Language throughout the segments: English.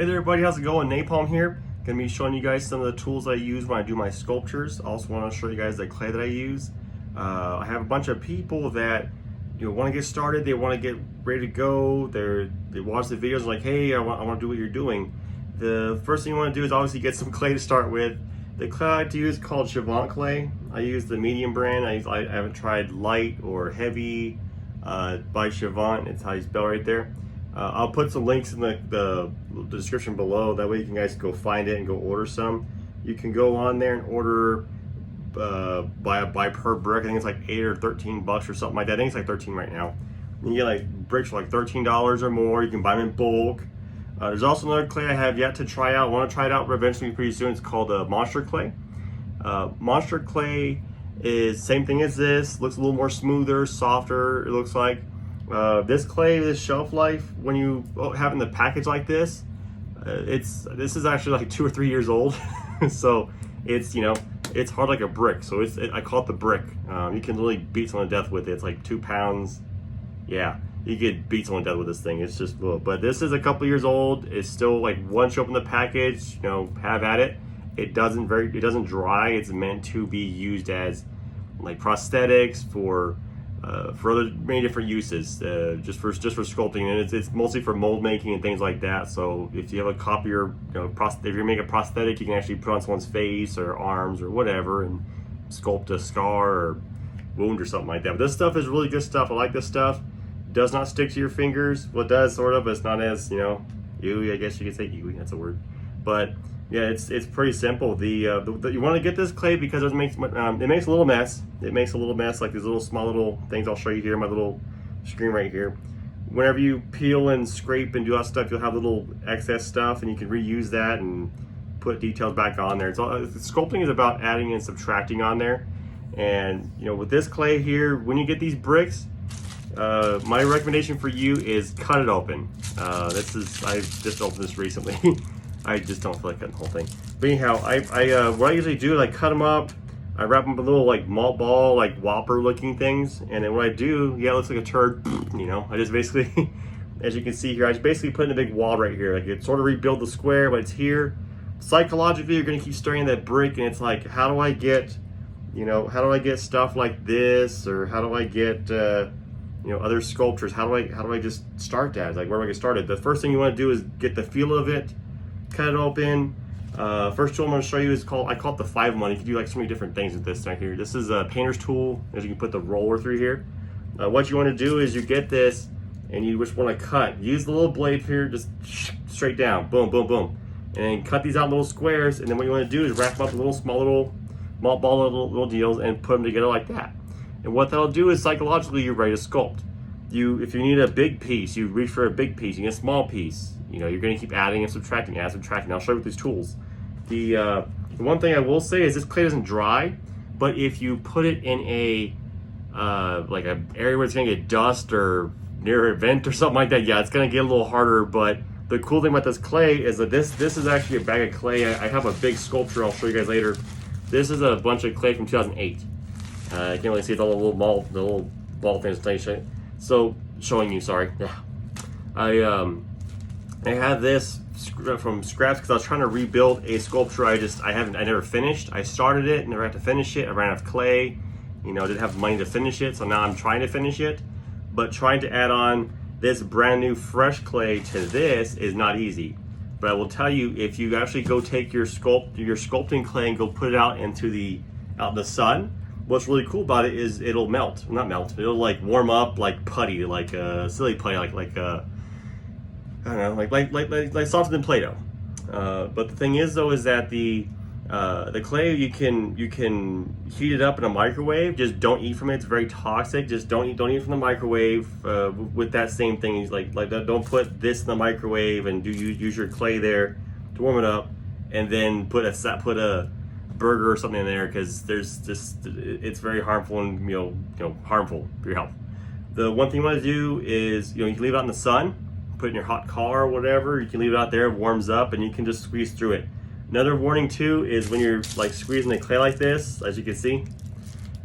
Hey there everybody, how's it going? Napalm here. Gonna be showing you guys some of the tools I use when I do my sculptures. Also want to show you guys the clay that I use. I have a bunch of people that want to get started, they want to get ready to go. They watch the videos like, hey, I want to do what you're doing. The first thing you want to do is obviously get some clay to start with. The clay I like to use is called Chavant clay. I use the medium brand. I haven't tried light or heavy by Chavant. It's how you spell right there. I'll put some links in the description below. That way you can guys go find it and go order some. You can go on there and order by per brick. I think it's like 8 or 13 bucks or something like that. I think it's like 13 right now. You get like bricks for like $13 or more. You can buy them in bulk. There's also another clay I have yet to try out. I want to try it out eventually pretty soon. It's called Monster clay. Monster clay is same thing as this. Looks a little more smoother, softer. It looks like. This clay, this shelf life, when you have in the package like this, this is actually like 2 or 3 years old. So it's it's hard like a brick. So I call it the brick. You can really beat someone to death with it. It's like 2 pounds. Yeah, you could beat someone to death with this thing. It's just but this is a couple years old. It's still like one show up in the package. Have at it. It doesn't dry. It's meant to be used as like prosthetics for other many different uses, just for sculpting, and it's mostly for mold making and things like that. So if you have a copier, if you're making a prosthetic, you can actually put on someone's face or arms or whatever and sculpt a scar or wound or something like that. But this stuff is really good stuff. I like this stuff. Does not stick to your fingers. Well, it does sort of, but it's not as I guess you could say ooey, that's a word. But yeah, it's pretty simple. You want to get this clay because it makes a little mess. It makes a little mess, like these small little things I'll show you here, my little screen right here. Whenever you peel and scrape and do that stuff, you'll have little excess stuff, and you can reuse that and put details back on there. Sculpting is about adding and subtracting on there. And with this clay here, when you get these bricks, my recommendation for you is cut it open. I just opened this recently. I just don't feel like cutting the whole thing. But anyhow, what I usually do is I cut them up. I wrap them with little like malt ball, like Whopper looking things. And then what I do, it looks like a turd, I just basically, as you can see here, I just basically put in a big wad right here. Like it sort of rebuild the square, but it's here. Psychologically, you're gonna keep staring at that brick and it's like, how do I get stuff like this? Or how do I get, other sculptures? How do I just start that? Like, where do I get started? The first thing you wanna do is get the feel of it. Cut it open. First tool I'm going to show you is I call it the 5-1. You can do like so many different things with this right here. This is a painter's tool, as you can put the roller through here. What you want to do is you get this and you just want to cut. Use the little blade here, just straight down, boom, boom, boom, and then cut these out in little squares. And then what you want to do is wrap them up in small little malt ball little deals and put them together like that. And what that'll do is psychologically you're ready to sculpt. If you need a big piece, you reach for a big piece. You get a small piece. You're going to keep adding and subtracting, I'll show you with these tools. The one thing I will say is this clay doesn't dry, but if you put it in a like an area where it's going to get dust or near a vent or something like that, yeah, it's going to get a little harder. But the cool thing about this clay is that this is actually a bag of clay. I have a big sculpture I'll show you guys later. This is a bunch of clay from 2008. You can't really see it's all the little ball things. So showing you, sorry. Yeah. I have this from scraps because I was trying to rebuild a sculpture I never finished. I started it, never had to finish it. I ran out of clay, didn't have money to finish it, so now I'm trying to finish it. But trying to add on this brand new fresh clay to this is not easy. But I will tell you, if you actually go take your sculpting clay and go put it out in the sun, what's really cool about it is it'll melt. Not melt, it'll like warm up like putty, like silly putty, like I don't know, like softer than Play-Doh. But the thing is though, is that the clay you can heat it up in a microwave. Just don't eat from it. It's very toxic. Just don't eat from the microwave. With that same thing, like don't put this in the microwave and use your clay there to warm it up, and then put a burger or something in there, because it's very harmful and harmful for your health. The one thing you want to do is you can leave it out in the sun. Put it in your hot car or whatever. You can leave it out there, it warms up, and you can just squeeze through it. Another warning too is when you're like squeezing the clay like this, as you can see,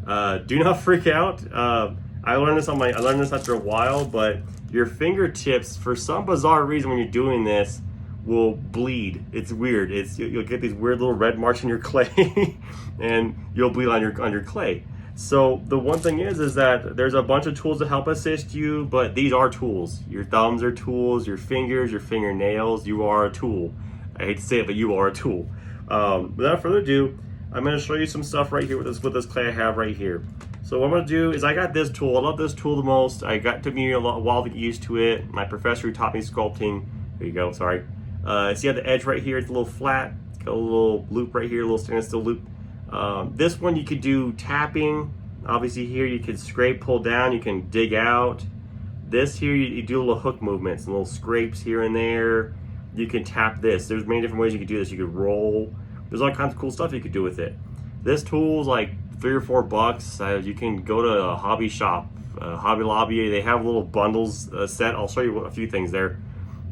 do not freak out. I learned this after a while, but your fingertips, for some bizarre reason when you're doing this, will bleed. It's weird. You'll get these weird little red marks in your clay, and you'll bleed on your clay. So the one thing is that there's a bunch of tools to help assist you, but these are tools. Your thumbs are tools, your fingers, your fingernails, you are a tool. I hate to say it, but you are a tool. Without further ado, I'm going to show you some stuff right here with this clay I have right here. So what I'm going to do is I got this tool. I love this tool the most. Took me a while to get used to it. My professor who taught me sculpting, there you go, sorry. See how the edge right here, it's a little flat. It's got a little loop right here, a little stainless steel loop. This one you could do tapping. Obviously here you can scrape, pull down, you can dig out. This here you do little hook movements and little scrapes here and there. You can tap this. There's many different ways you could do this. You could roll. There's all kinds of cool stuff you could do with it. This tool's like $3 or $4. You can go to a hobby shop, Hobby Lobby. They have little bundles set. I'll show you a few things there,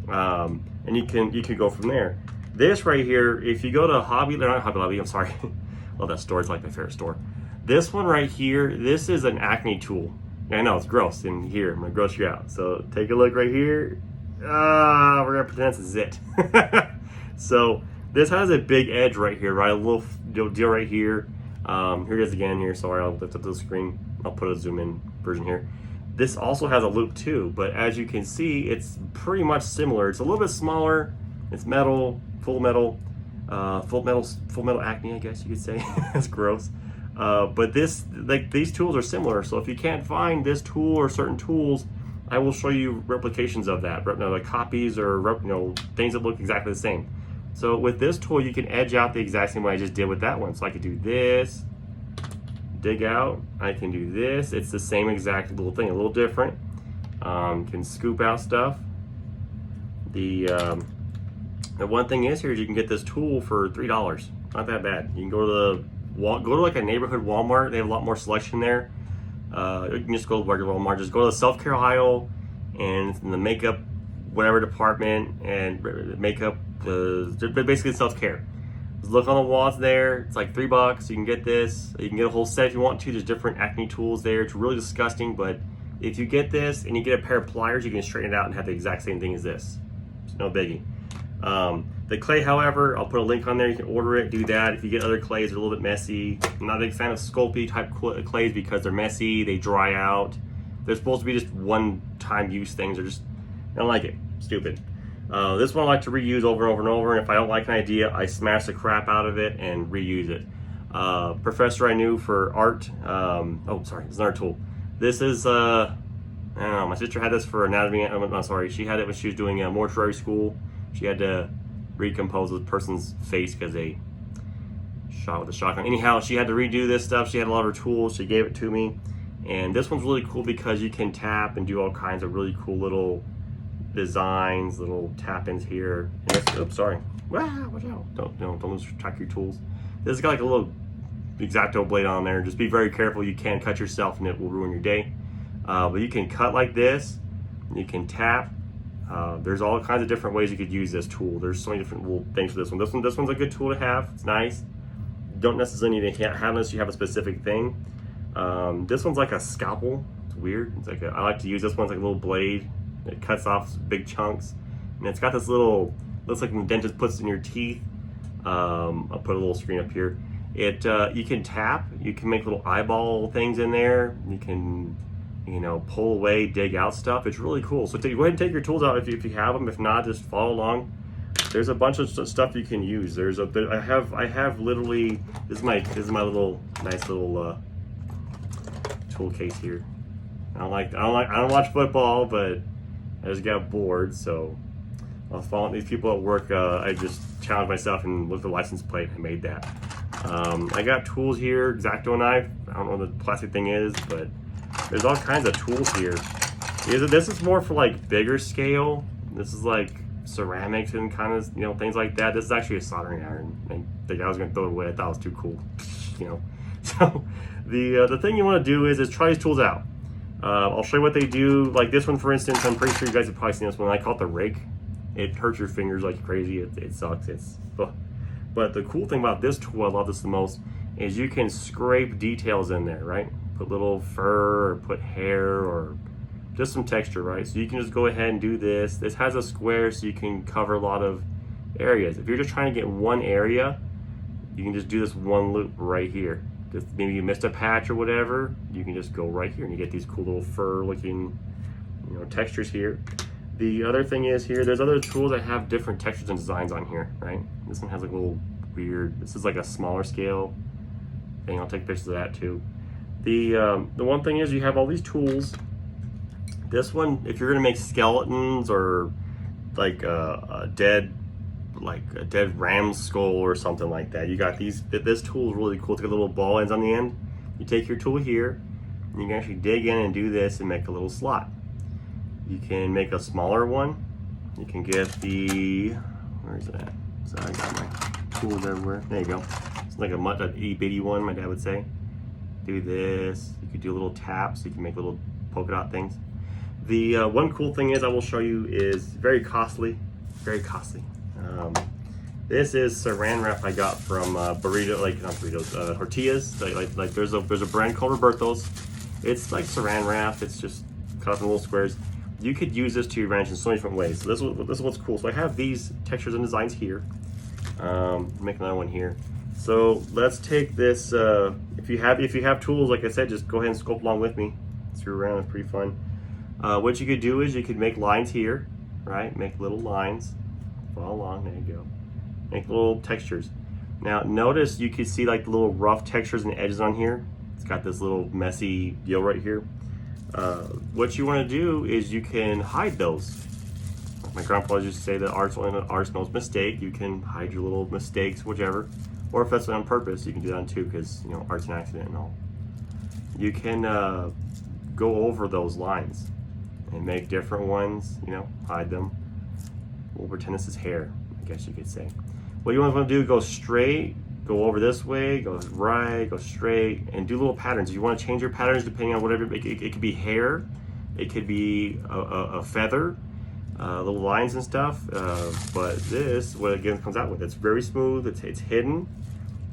and you can go from there. This right here, if you go to Hobby Lobby, I'm sorry. Love that store. It's like my favorite store. This one right here, this is an acne tool. I know it's gross in here. I'm gonna gross you out. So take a look right here. We're gonna pretend it's a zit. So this has a big edge right here, right? A little deal right here. Here it is again here. Sorry, I'll lift up the screen. I'll put a zoom in version here. This also has a loop too, but as you can see, it's pretty much similar. It's a little bit smaller. It's metal, full metal acne, I guess you could say. That's gross. But these tools are similar. So if you can't find this tool or certain tools, I will show you replications of that, like copies or things that look exactly the same. So with this tool, you can edge out the exact same way I just did with that one. So I could do this, dig out. I can do this. It's the same exact little thing, a little different. Can scoop out stuff. The one thing is here is you can get this tool for $3. Not that bad. You can go to like a neighborhood Walmart. They have a lot more selection there. You can just go to regular Walmart. Just go to the self-care aisle and in the makeup whatever department and makeup. Basically self-care. Just look on the walls there. It's like $3. You can get this. You can get a whole set if you want to. There's different acne tools there. It's really disgusting, but if you get this and you get a pair of pliers, you can straighten it out and have the exact same thing as this. It's no biggie. The clay, however, I'll put a link on there. You can order it, do that. If you get other clays, they're a little bit messy. I'm not a big fan of Sculpting type clays because they're messy, they dry out. They're supposed to be just one-time use things. I don't like it. Stupid. This one I like to reuse over and over and over, and if I don't like an idea, I smash the crap out of it and reuse it. Professor I knew for art, it's another tool. This is, I don't know, my sister had this for anatomy, she had it when she was doing mortuary school. She had to recompose a person's face because they shot with a shotgun. Anyhow, she had to redo this stuff. She had a lot of her tools. She gave it to me. And this one's really cool because you can tap and do all kinds of really cool little designs, little tap-ins here. And this, oops, sorry. Wow, watch out. Don't lose track of your tools. This has got like a little X-Acto blade on there. Just be very careful. You can cut yourself and it will ruin your day. But you can cut like this. You can tap. There's all kinds of different ways you could use this tool. There's so many different little things for this one. This one's a good tool to have. It's nice. You don't necessarily need to have unless you have a specific thing. This one's like a scalpel. It's weird. It's like I like to use this one. It's like a little blade. It cuts off big chunks, and it's got this little. Looks like when the dentist puts it in your teeth. I'll put a little screen up here. You can tap. You can make little eyeball things in there. You can pull away, dig out stuff. It's really cool. So go ahead and take your tools out if you have them. If not, just follow along. There's a bunch of stuff you can use. I have literally, this is my little nice little tool case here. I don't watch football, but I just got bored, so I was following these people at work. I just challenged myself and looked at the license plate and made that. I got tools here, X-Acto knife. I don't know what the plastic thing is, but there's all kinds of tools here. This is more for like bigger scale. This is like ceramics and kind of things like that. This is actually a soldering iron, and the guy was gonna throw it away. I thought it was too cool, So the thing you want to do is try these tools out. I'll show you what they do. Like this one, for instance, I'm pretty sure you guys have probably seen this one. I call it the rake. It hurts your fingers like crazy. It sucks. But the cool thing about this tool, I love this the most, is you can scrape details in there, right? Put little fur or put hair or just some texture, right? So you can just go ahead and do this. This has a square so you can cover a lot of areas. If you're just trying to get one area, you can just do this one loop right here. Just maybe you missed a patch or whatever, you can just go right here and you get these cool little fur looking, you know, textures here. The other thing is here, there's other tools that have different textures and designs on here, right? This one has like a little weird, this is like a smaller scale thing. I'll take pictures of that too. The one thing is you have all these tools. This one, if you're gonna make skeletons or like a dead ram's skull or something like that, you got these. This tool is really cool. It's got little ball ends on the end. You take your tool here, and you can actually dig in and do this and make a little slot. You can make a smaller one. You can get the, where is it at? So I got my tools everywhere. There you go. It's like a itty bitty one, my dad would say. Do this. You could do little taps. You can make little polka dot things. The one cool thing is I will show you is very costly, very costly. This is saran wrap I got from burrito, like not burritos, tortillas. Like there's a brand called Roberto's. It's like saran wrap. It's just cut up in little squares. You could use this to your advantage in so many different ways. So this is what's cool. So I have these textures and designs here. Make another one here. So let's take this. If you have tools, like I said, just go ahead and sculpt along with me. Screw around. It's pretty fun. What you could do is you could make lines here, right? Make little lines. Follow along. There you go. Make little textures. Now notice you can see like the little rough textures and edges on here. It's got this little messy deal right here. What you want to do is you can hide those. My grandpa used to say that art's no mistake. You can hide your little mistakes, whichever. Or if that's on purpose, you can do that too, because you know art's an accident and all. You can go over those lines and make different ones. You know, hide them. We'll pretend this is hair, I guess you could say. What you want to do, go straight, go over this way, go right, go straight, and do little patterns. If you want to change your patterns depending on whatever, it could be hair, it could be a feather, little lines and stuff, but this, what again comes out with, it's very smooth, it's hidden,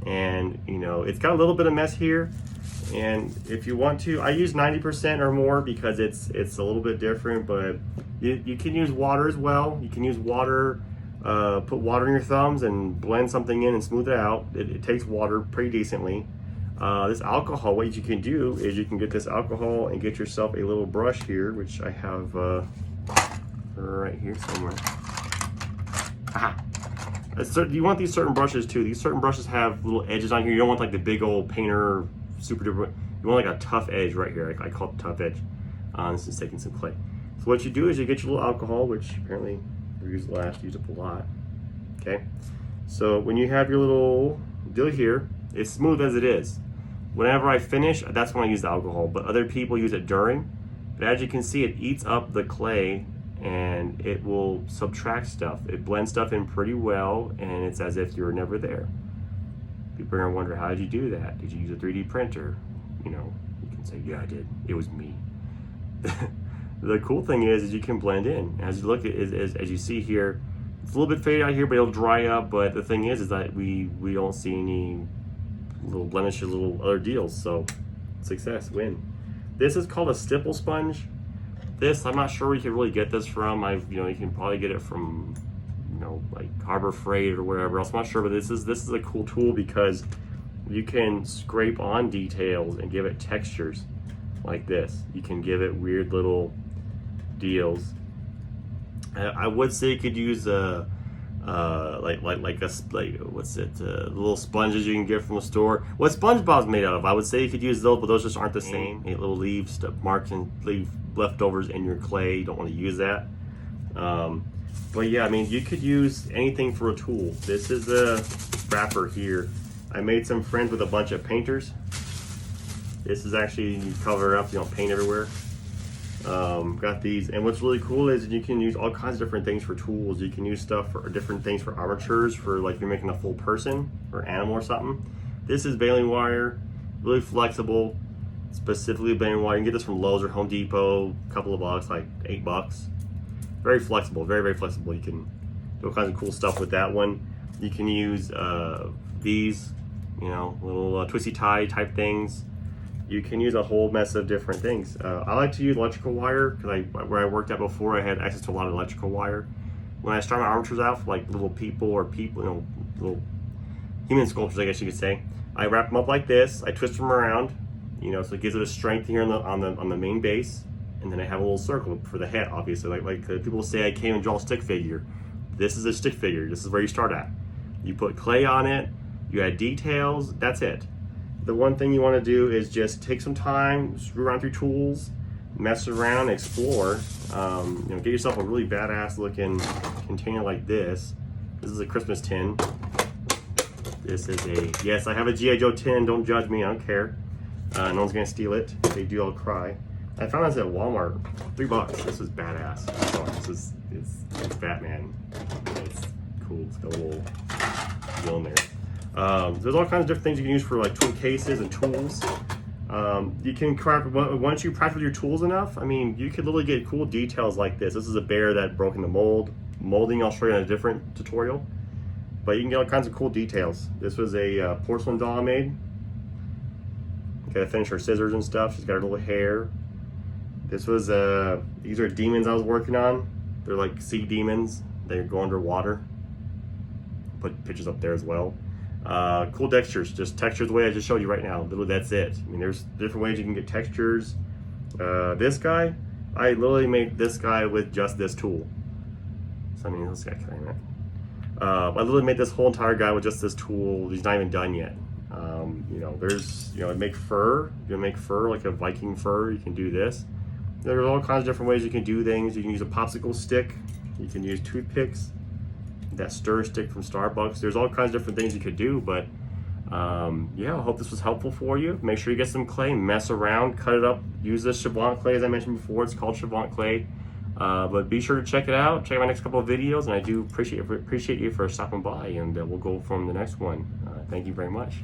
and you know, it's got a little bit of mess here, and if you want to, I use 90% or more because it's a little bit different, but you can use water as well. You can use water, put water in your thumbs and blend something in and smooth it out. It takes water pretty decently. This alcohol, what you can do is you can get this alcohol and get yourself a little brush here, which I have right here somewhere. Aha. You want these certain brushes too. These certain brushes have little edges on here. You don't want like the big old painter, super duper. You want like a tough edge right here. I call it the tough edge. This is taking some clay. So what you do is you get your little alcohol, which apparently we used up a lot. Okay. So when you have your little deal here, it's smooth as it is. Whenever I finish, that's when I use the alcohol, but other people use it during. But as you can see, it eats up the clay and it will subtract stuff. It blends stuff in pretty well, and it's as if you were never there. People are gonna wonder, how did you do that? Did you use a 3D printer? You know, you can say, yeah, I did. It was me. The cool thing is you can blend in. As you look at, as you see here, it's a little bit faded out here, but it'll dry up. But the thing is that we don't see any little blemishes, little other deals. So success, win. This is called a stipple sponge. This, I'm not sure where you can really get this from. You can probably get it from, like Harbor Freight or wherever else. I'm not sure, but this is a cool tool because you can scrape on details and give it textures like this. You can give it weird little deals. I would say you could use little sponges you can get from the store. What SpongeBob's made out of, I would say you could use those, but those just aren't the same. Little leave marks and leave leftovers in your clay. You don't want to use that. But yeah, I mean, you could use anything for a tool. This is a wrapper here. I made some friends with a bunch of painters. This is actually, you cover it up, you don't paint everywhere. Got these, and what's really cool is you can use all kinds of different things for tools. You can use stuff for different things for armatures, for like if you're making a full person or animal or something. This is baling wire, really flexible, specifically baling wire. You can get this from Lowe's or Home Depot, a couple of bucks, like $8. Very flexible, very, very flexible. You can do all kinds of cool stuff with that one. You can use these, little twisty tie type things. You can use a whole mess of different things. I like to use electrical wire because where I worked at before, I had access to a lot of electrical wire. when I start my armatures out for like little people or people, you know, little human sculptures, I guess you could say, I wrap them up like this. I twist them around, you know, so it gives it a strength here on the main base, and then I have a little circle for the head, obviously. Like people say, I can't even draw a stick figure. This is a stick figure. This is where you start at. You put clay on it. You add details. That's it. The one thing you want to do is just take some time, screw around through tools, mess around, explore. You know, get yourself a really badass looking container like this. This is a Christmas tin. This is a, yes, I have a G.I. Joe tin. Don't judge me. I don't care. No one's gonna steal it. If they do, I'll cry. I found this at Walmart. $3. This is badass. Oh, this is it's Batman. It's cool. It's got a little deal in there. There's all kinds of different things you can use for like tool cases and tools. You can craft, once you practice with your tools enough, I mean, you could literally get cool details like this. This is a bear that broke in the mold. Molding, I'll show you in a different tutorial. But you can get all kinds of cool details. This was a porcelain doll I made. Gotta finish her scissors and stuff. She's got her little hair. This was, these are demons I was working on. They're like sea demons. They go underwater. Put pictures up there as well. Cool textures, just textures the way I just showed you right now. Literally, that's it. I mean, there's different ways you can get textures. This guy, I literally made this guy with just this tool. So I mean, this guy kind of. I literally made this whole entire guy with just this tool. He's not even done yet. You know, there's, you know, make fur. You can make fur like a Viking fur. You can do this. There's all kinds of different ways you can do things. You can use a popsicle stick. You can use toothpicks. That stir stick from Starbucks. There's all kinds of different things you could do, but yeah, I hope this was helpful for you. Make sure you get some clay, mess around, cut it up, use this Chavant clay as I mentioned before. It's called Chavant clay. But be sure to check it out. Check out my next couple of videos, and I do appreciate you for stopping by, and we'll go from the next one. Thank you very much.